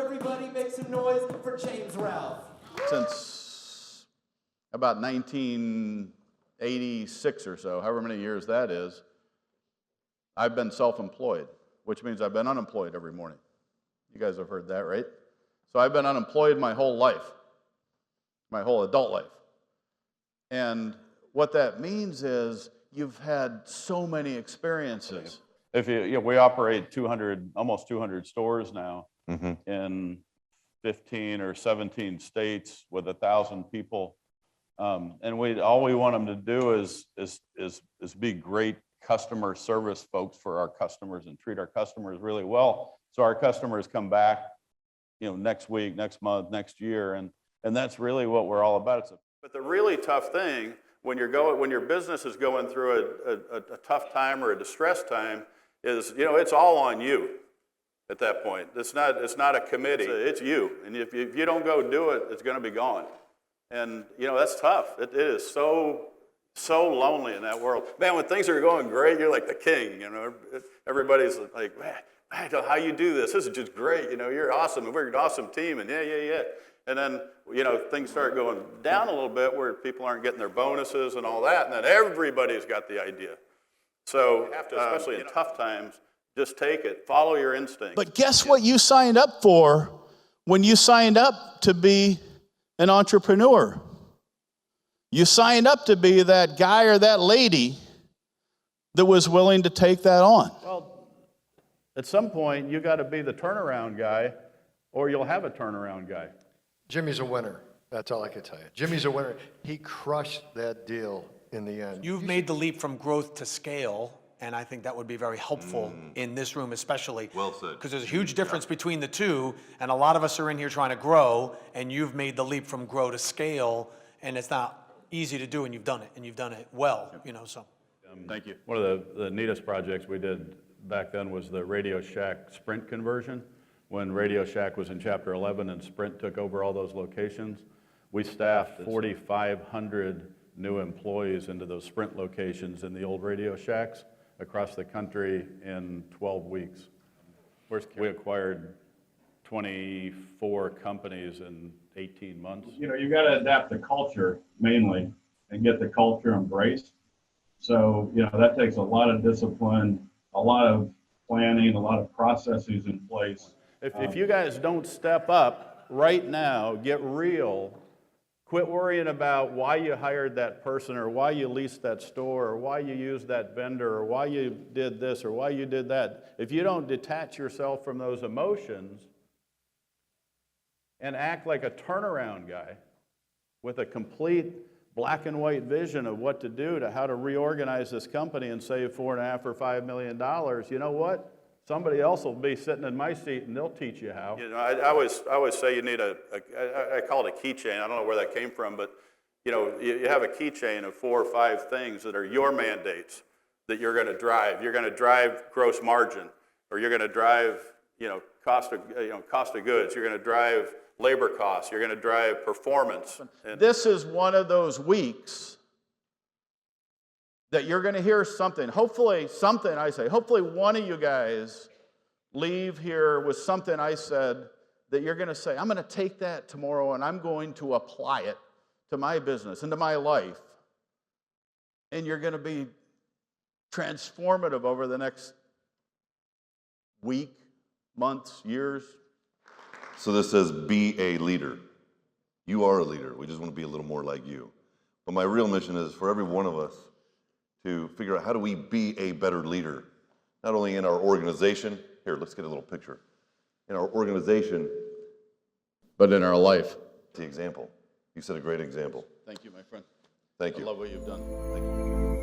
everybody make some noise for James Ralph. Since about 1986 or so, however many years that is, I've been self-employed, which means I've been unemployed every morning. You guys have heard that, right? So I've been unemployed my whole life, my whole adult life. And what that means is you've had so many experiences. If we operate almost 200 stores now in 15 or 17 states with 1,000 people, and all we want them to do is be great customer service folks for our customers and treat our customers really well, so our customers come back, next week, next month, next year, and that's really what we're all about. But the really tough thing when your business is going through a tough time or a distressed time is, it's all on you at that point. It's not a committee, it's you. And if you don't go do it, it's going to be gone. And, that's tough. It is so lonely in that world. Man, when things are going great, you're like the king, Everybody's like, man, how you do this? This is just great, you're awesome, and we're an awesome team, and yeah. And then, things start going down a little bit where people aren't getting their bonuses and all that, and then everybody's got the idea. So you have to, especially in tough times, just take it, follow your instinct. But guess what you signed up for when you signed up to be an entrepreneur? You signed up to be that guy or that lady that was willing to take that on. Well, at some point, you got to be the turnaround guy, or you'll have a turnaround guy. Jimmy's a winner. That's all I can tell you. Jimmy's a winner. He crushed that deal in the end. You've made the leap from growth to scale, and I think that would be very helpful in this room especially. Well said. Because there's a huge difference between the two, and a lot of us are in here trying to grow, and you've made the leap from grow to scale, and it's not easy to do, and you've done it well, so. Thank you. One of the neatest projects we did back then was the Radio Shack Sprint conversion. When Radio Shack was in Chapter 11 and Sprint took over all those locations, we staffed 4,500 new employees into those Sprint locations in the old Radio Shacks across the country in 12 weeks. We acquired 24 companies in 18 months. You got to adapt the culture mainly and get the culture embraced. So, that takes a lot of discipline, a lot of planning, a lot of processes in place. If you guys don't step up right now, get real, quit worrying about why you hired that person or why you leased that store or why you used that vendor or why you did this or why you did that. If you don't detach yourself from those emotions and act like a turnaround guy with a complete black and white vision of what to do, to how to reorganize this company and save $4.5 or $5 million, you know what? Somebody else will be sitting in my seat and they'll teach you how. I always say you need I call it a keychain. I don't know where that came from, but you have a keychain of 4 or 5 things that are your mandates that you're going to drive. You're going to drive gross margin, or you're going to drive cost of goods. You're going to drive labor costs. You're going to drive performance. This is one of those weeks that you're going to hear something. Hopefully one of you guys leave here with something I said that you're going to say, I'm going to take that tomorrow and I'm going to apply it to my business and to my life. And you're going to be transformative over the next week, months, years. So this says, be a leader. You are a leader. We just want to be a little more like you. But my real mission is for every one of us to figure out how do we be a better leader, not only in our organization. Here, let's get a little picture. In our organization, But in our life. the example. You set a great example. Thank you, my friend. Thank you. I love what you've done. Thank you.